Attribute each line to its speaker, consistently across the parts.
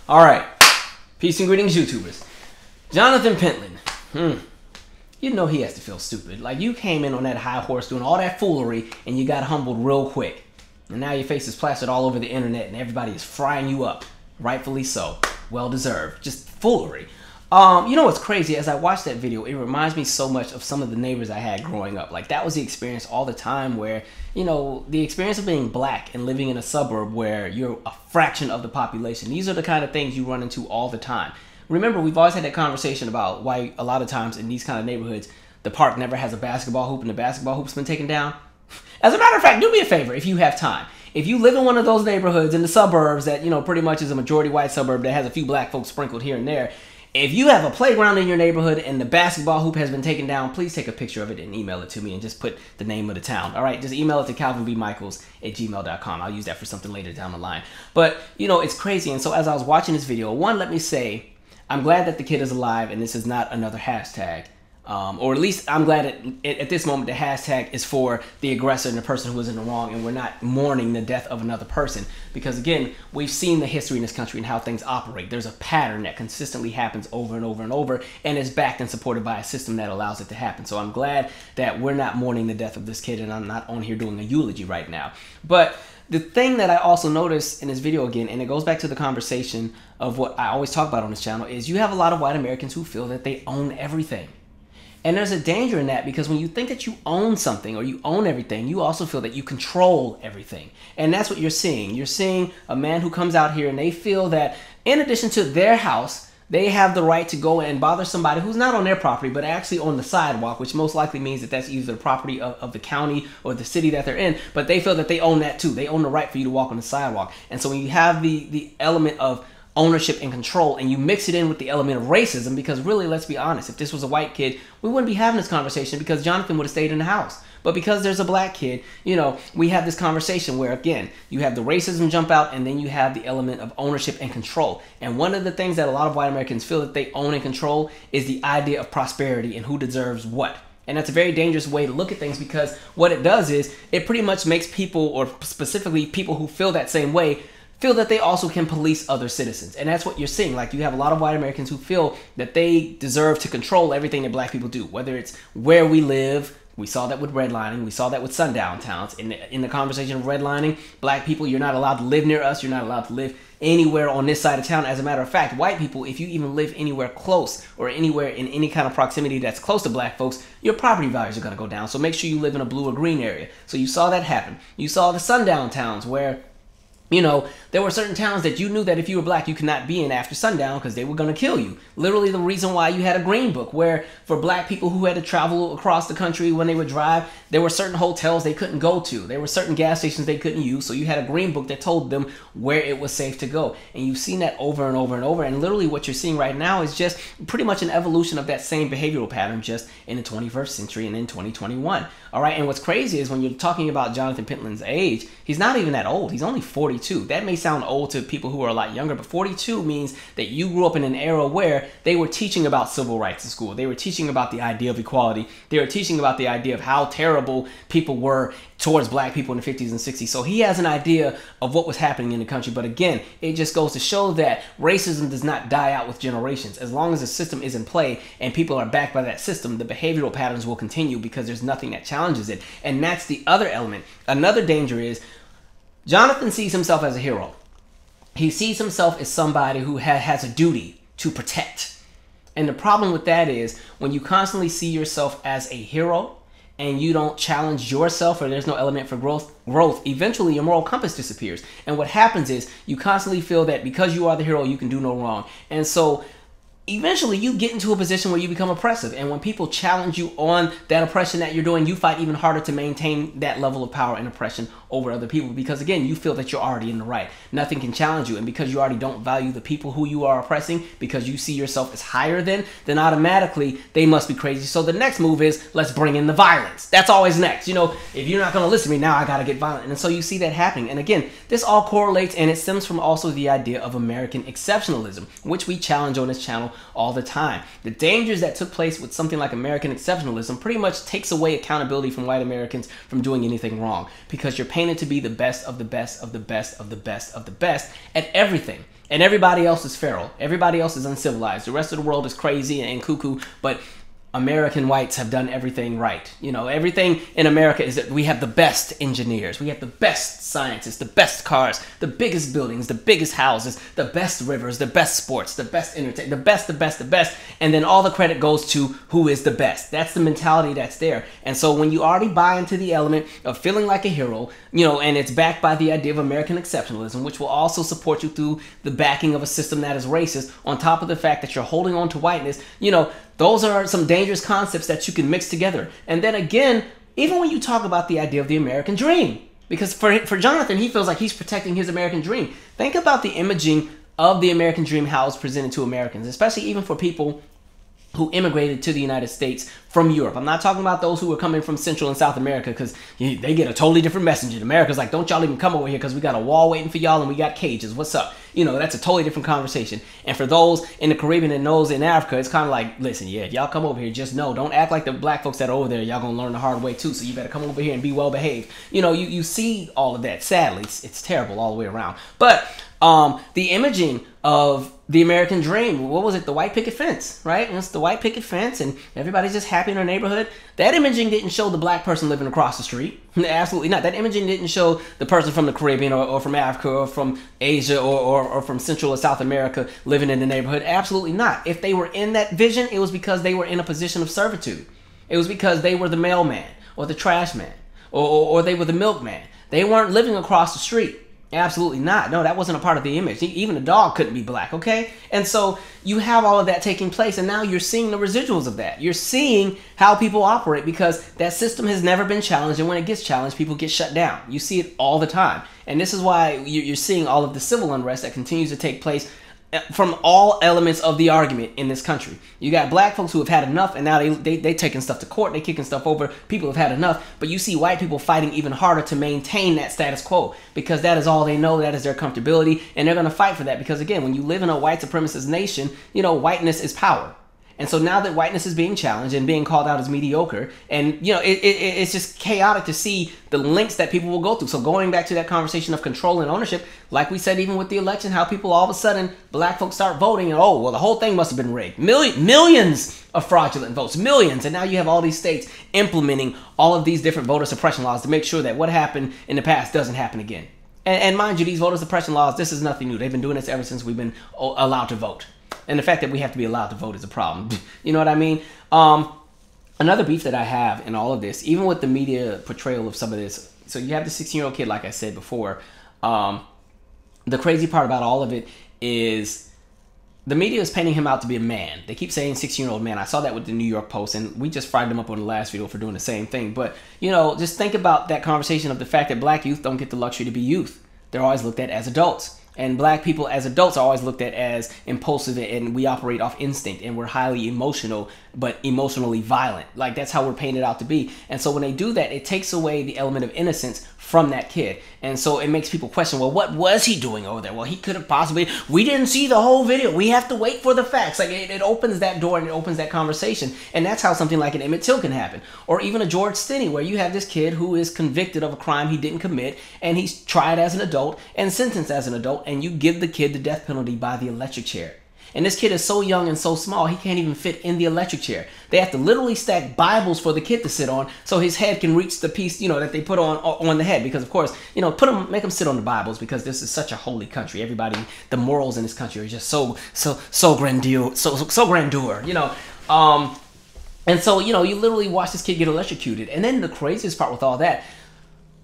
Speaker 1: All right. Peace and greetings, YouTubers. Jonathan Pentland. You know he has to feel stupid. Like, you came in on that high horse doing all that foolery and you got humbled real quick. And now your face is plastered all over the internet and everybody is frying you up. Rightfully so. Well deserved. Just foolery. You know what's crazy? As I watched that video, it reminds me so much of some of the neighbors I had growing up. Like, that was the experience all the time where, you know, the experience of being black and living in a suburb where you're a fraction of the population. These are the kind of things you run into all the time. Remember, we've always had that conversation about why a lot of times in these kind of neighborhoods, the park never has a basketball hoop and the basketball hoop's been taken down. As a matter of fact, do me a favor if you have time. If you live in one of those neighborhoods in the suburbs that, you know, pretty much is a majority white suburb that has a few black folks sprinkled here and there, if you have a playground in your neighborhood and the basketball hoop has been taken down, please take a picture of it and email it to me and just put the name of the town. All right, just email it to calvinbmichaels@gmail.com. I'll use that for something later down the line. But, you know, it's crazy. And so as I was watching this video, one, let me say, I'm glad that the kid is alive and this is not another hashtag. Or at least I'm glad at this moment the hashtag is for the aggressor and the person who was in the wrong, and we're not mourning the death of another person. Because again, we've seen the history in this country and how things operate. There's a pattern that consistently happens over and over and over, and is backed and supported by a system that allows it to happen. So I'm glad that we're not mourning the death of this kid, and I'm not on here doing a eulogy right now. But the thing that I also noticed in this video again, and it goes back to the conversation of what I always talk about on this channel, is you have a lot of white Americans who feel that they own everything. And there's a danger in that, because when you think that you own something or you own everything, you also feel that you control everything. And that's what you're seeing. You're seeing a man who comes out here and they feel that in addition to their house, they have the right to go and bother somebody who's not on their property, but actually on the sidewalk, which most likely means that that's either the property of the county or the city that they're in. But they feel that they own that too. They own the right for you to walk on the sidewalk. And so when you have the element of ownership and control, and you mix it in with the element of racism, because really, let's be honest, if this was a white kid, we wouldn't be having this conversation because Jonathan would have stayed in the house. But because there's a black kid, you know, we have this conversation where, again, you have the racism jump out, and then you have the element of ownership and control. And one of the things that a lot of white Americans feel that they own and control is the idea of prosperity and who deserves what. And that's a very dangerous way to look at things, because what it does is it pretty much makes people, or specifically people who feel that same way, feel that they also can police other citizens. And that's what you're seeing. Like, you have a lot of white Americans who feel that they deserve to control everything that black people do, whether it's where we live. We saw that with redlining. We saw that with sundown towns. In the conversation of redlining, black people, you're not allowed to live near us. You're not allowed to live anywhere on this side of town. As a matter of fact, white people, if you even live anywhere close or anywhere in any kind of proximity that's close to black folks, your property values are going to go down. So make sure you live in a blue or green area. So you saw that happen. You saw the sundown towns where, you know, there were certain towns that you knew that if you were black, you could not be in after sundown because they were going to kill you. Literally the reason why you had a green book, where for black people who had to travel across the country when they would drive, there were certain hotels they couldn't go to. There were certain gas stations they couldn't use. So you had a green book that told them where it was safe to go. And you've seen that over and over and over. And literally what you're seeing right now is just pretty much an evolution of that same behavioral pattern, just in the 21st century and in 2021. All right. And what's crazy is when you're talking about Jonathan Pentland's age, he's not even that old. He's only 42. That may sound old to people who are a lot younger, but 42 means that you grew up in an era where they were teaching about civil rights in school. They were teaching about the idea of equality. They were teaching about the idea of how terrible people were towards black people in the 50s and 60s. So he has an idea of what was happening in the country. But again, it just goes to show that racism does not die out with generations. As long as the system is in play and people are backed by that system, the behavioral patterns will continue because there's nothing that challenges it. And that's the other element. Another danger is Jonathan sees himself as a hero. He sees himself as somebody who has a duty to protect. And the problem with that is when you constantly see yourself as a hero and you don't challenge yourself, or there's no element for growth, eventually your moral compass disappears. And what happens is you constantly feel that because you are the hero, you can do no wrong. And so eventually you get into a position where you become oppressive. And when people challenge you on that oppression that you're doing, you fight even harder to maintain that level of power and oppression over other people, because again, you feel that you're already in the right. Nothing can challenge you. And because you already don't value the people who you are oppressing, because you see yourself as higher than, then automatically they must be crazy. So the next move is, let's bring in the violence. That's always next. You know, if you're not going to listen to me now, I got to get violent. And so you see that happening. And again, this all correlates, and it stems from also the idea of American exceptionalism, which we challenge on this channel all the time. The dangers that took place with something like American exceptionalism pretty much takes away accountability from white Americans from doing anything wrong, because you're painted to be the best of the best of the best of the best of the best at everything. And everybody else is feral. Everybody else is uncivilized. The rest of the world is crazy and cuckoo, but American whites have done everything right. You know, everything in America is that we have the best engineers, we have the best scientists, the best cars, the biggest buildings, the biggest houses, the best rivers, the best sports, the best entertainment, the best, and then all the credit goes to who is the best. That's the mentality that's there. And so when you already buy into the element of feeling like a hero, you know, and it's backed by the idea of American exceptionalism, which will also support you through the backing of a system that is racist, on top of the fact that you're holding on to whiteness, you know, those are some dangerous concepts that you can mix together. And then again, even when you talk about the idea of the American dream, because for Jonathan, he feels like he's protecting his American dream. Think about the imaging of the American dream, how it's presented to Americans, especially even for people who immigrated to the United States from Europe. I'm not talking about those who were coming from Central and South America, because they get a totally different message. In America's like, don't y'all even come over here because we got a wall waiting for y'all and we got cages. What's up? You know, that's a totally different conversation. And for those in the Caribbean and those in Africa, it's kind of like, listen, yeah, if y'all come over here, just know, don't act like the black folks that are over there, y'all gonna learn the hard way too, so you better come over here and be well behaved. You know, you see all of that. Sadly, it's terrible all the way around. But the imaging of the American dream, what was it? The white picket fence, right? It's the white picket fence and everybody's just happy in their neighborhood. That imaging didn't show the black person living across the street. Absolutely not. That imaging didn't show the person from the Caribbean or from Africa or from Asia or from Central or South America living in the neighborhood. Absolutely not. If they were in that vision, it was because they were in a position of servitude. It was because they were the mailman or the trash man or they were the milkman. They weren't living across the street. Absolutely not. No, that wasn't a part of the image. Even a dog couldn't be black, okay? And so you have all of that taking place, and now you're seeing the residuals of that. You're seeing how people operate, because that system has never been challenged, and when it gets challenged, people get shut down. You see it all the time. And this is why you're seeing all of the civil unrest that continues to take place from all elements of the argument in this country. You got black folks who have had enough, and now they taking stuff to court, they kicking stuff over. People have had enough, but you see white people fighting even harder to maintain that status quo, because that is all they know, that is their comfortability, and they're going to fight for that, because again, when you live in a white supremacist nation, you know, whiteness is power. And so now that whiteness is being challenged and being called out as mediocre, and you know, it's just chaotic to see the lengths that people will go through. So going back to that conversation of control and ownership, like we said, even with the election, how people all of a sudden, black folks start voting, and oh, well, the whole thing must have been rigged. Millions of fraudulent votes, millions. And now you have all these states implementing all of these different voter suppression laws to make sure that what happened in the past doesn't happen again. And mind you, these voter suppression laws, this is nothing new. They've been doing this ever since we've been allowed to vote. And the fact that we have to be allowed to vote is a problem. You know what I mean? Another beef that I have in all of this, even with the media portrayal of some of this, so you have the 16-year-old kid, like I said before. The crazy part about all of it is the media is painting him out to be a man. They keep saying 16-year-old man. I saw that with the New York Post, and we just fried them up on the last video for doing the same thing. But, you know, just think about that conversation of the fact that black youth don't get the luxury to be youth. They're always looked at as adults. And black people as adults are always looked at as impulsive, and we operate off instinct, and we're highly emotional, but emotionally violent. Like, that's how we're painted out to be. And so when they do that, it takes away the element of innocence from that kid. And so it makes people question, well, what was he doing over there? Well, he could have possibly, we didn't see the whole video. We have to wait for the facts. Like, it opens that door and it opens that conversation. And that's how something like an Emmett Till can happen. Or even a George Stinney, where you have this kid who is convicted of a crime he didn't commit, and he's tried as an adult and sentenced as an adult, and you give the kid the death penalty by the electric chair. And this kid is so young and so small, he can't even fit in the electric chair. They have to literally stack Bibles for the kid to sit on so his head can reach the piece, you know, that they put on the head. Because of course, you know, make him sit on the Bibles, because this is such a holy country. Everybody, the morals in this country are just so grandeur, so grandeur, you know. And so, you know, you literally watch this kid get electrocuted. And then the craziest part with all that,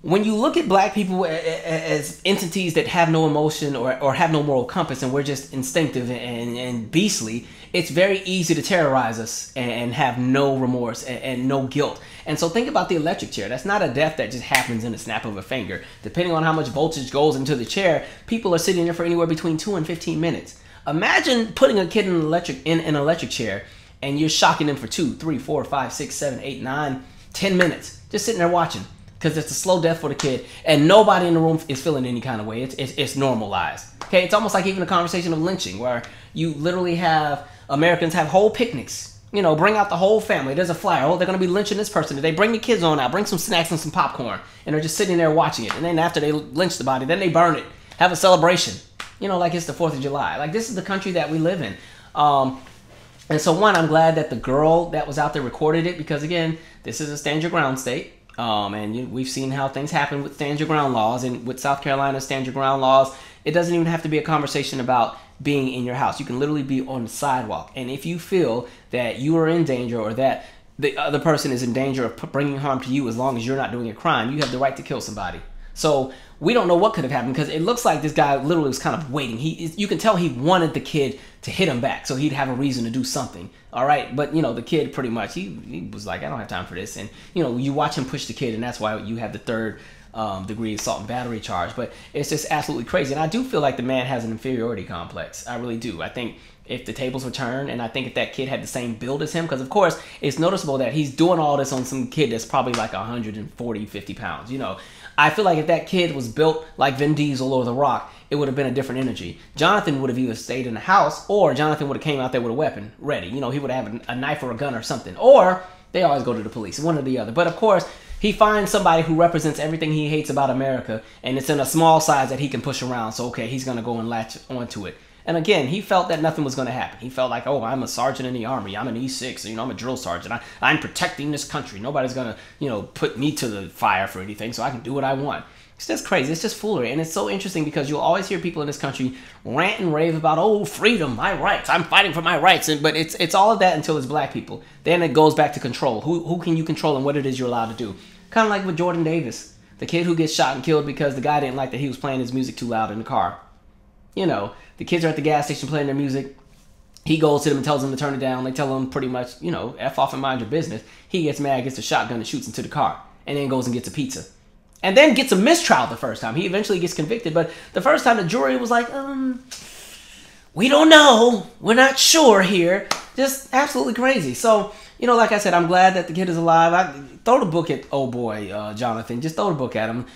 Speaker 1: when you look at black people as entities that have no emotion or have no moral compass, and we're just instinctive and beastly, it's very easy to terrorize us and have no remorse and no guilt. And so think about the electric chair. That's not a death that just happens in a snap of a finger. Depending on how much voltage goes into the chair, people are sitting there for anywhere between 2 and 15 minutes. Imagine putting a kid in an electric chair, and you're shocking them for 2, 3, 4, 5, 6, 7, 8, 9, 10 minutes. Just sitting there watching. Because it's a slow death for the kid, and nobody in the room is feeling any kind of way. It's normalized. Okay, it's almost like even a conversation of lynching, where you literally have Americans have whole picnics. You know, bring out the whole family. There's a flyer. Oh, they're going to be lynching this person. They bring the kids on out. Bring some snacks and some popcorn. And they're just sitting there watching it. And then after they lynch the body, then they burn it. Have a celebration. You know, like it's the 4th of July. Like, this is the country that we live in. And so, one, I'm glad that the girl that was out there recorded it, because, again, this is a stand your ground state. And we've seen how things happen with stand your ground laws. And with South Carolina stand your ground laws, it doesn't even have to be a conversation about being in your house. You can literally be on the sidewalk. And if you feel that you are in danger, or that the other person is in danger of bringing harm to you, as long as you're not doing a crime, you have the right to kill somebody. So we don't know what could have happened, because it looks like this guy literally was kind of waiting. You can tell he wanted the kid to hit him back, so he'd have a reason to do something. All right, but you know, the kid pretty much he was like, I don't have time for this, and you know, you watch him push the kid, and that's why you have the 3rd degree assault and battery charge. But it's just absolutely crazy, and I do feel like the man has an inferiority complex. I really do. I think if the tables were turned, and I think if that kid had the same build as him, because of course it's noticeable that he's doing all this on some kid that's probably like 140, 50 pounds. You know, I feel like if that kid was built like Vin Diesel or The Rock, it would have been a different energy. Jonathan would have either stayed in the house, or Jonathan would have came out there with a weapon ready. You know, he would have a knife or a gun or something. Or they always go to the police, one or the other. But of course, he finds somebody who represents everything he hates about America, and it's in a small size that he can push around. So, okay, he's going to go and latch onto it. And again, he felt that nothing was going to happen. He felt like, oh, I'm a sergeant in the Army. I'm an E6. You know, I'm a drill sergeant. I'm protecting this country. Nobody's going to, you know, put me to the fire for anything, so I can do what I want. It's just crazy. It's just foolery. And it's so interesting, because you'll always hear people in this country rant and rave about, oh, freedom, my rights. I'm fighting for my rights. But it's all of that until it's black people. Then it goes back to control. Who can you control and what it is you're allowed to do? Kind of like with Jordan Davis, the kid who gets shot and killed because the guy didn't like that he was playing his music too loud in the car. You know, the kids are at the gas station playing their music. He goes to them and tells them to turn it down. They tell him pretty much, you know, F off and mind your business. He gets mad, gets a shotgun, and shoots into the car. And then goes and gets a pizza. And then gets a mistrial the first time. He eventually gets convicted. But the first time the jury was like, we don't know. We're not sure here. Just absolutely crazy. So, you know, like I said, I'm glad that the kid is alive. Throw the book at old boy Jonathan. Just throw the book at him.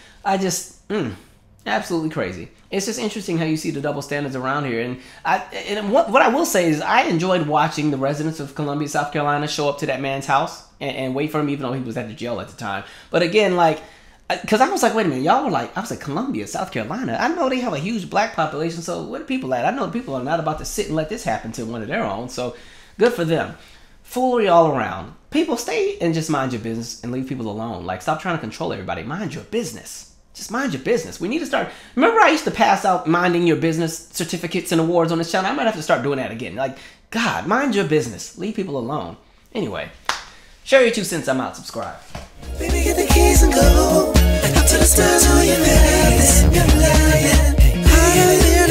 Speaker 1: Absolutely crazy. It's just interesting how you see the double standards around here. And what I will say is I enjoyed watching the residents of Columbia, South Carolina show up to that man's house and wait for him, even though he was at the jail at the time. But again, like, because I was like, wait a minute, y'all were like, I was like, Columbia, South Carolina. I know they have a huge black population, so where are people at? I know the people are not about to sit and let this happen to one of their own, so good for them. Foolery all around. People, stay and just mind your business and leave people alone. Like, stop trying to control everybody. Mind your business. Just mind your business. We need to start. Remember, I used to pass out minding your business certificates and awards on this channel? I might have to start doing that again. Like, God, mind your business. Leave people alone. Anyway, share your 2 cents. I'm out. Subscribe.
Speaker 2: Baby, get the keys and go up to the stars, all you better. You're lying. Higher than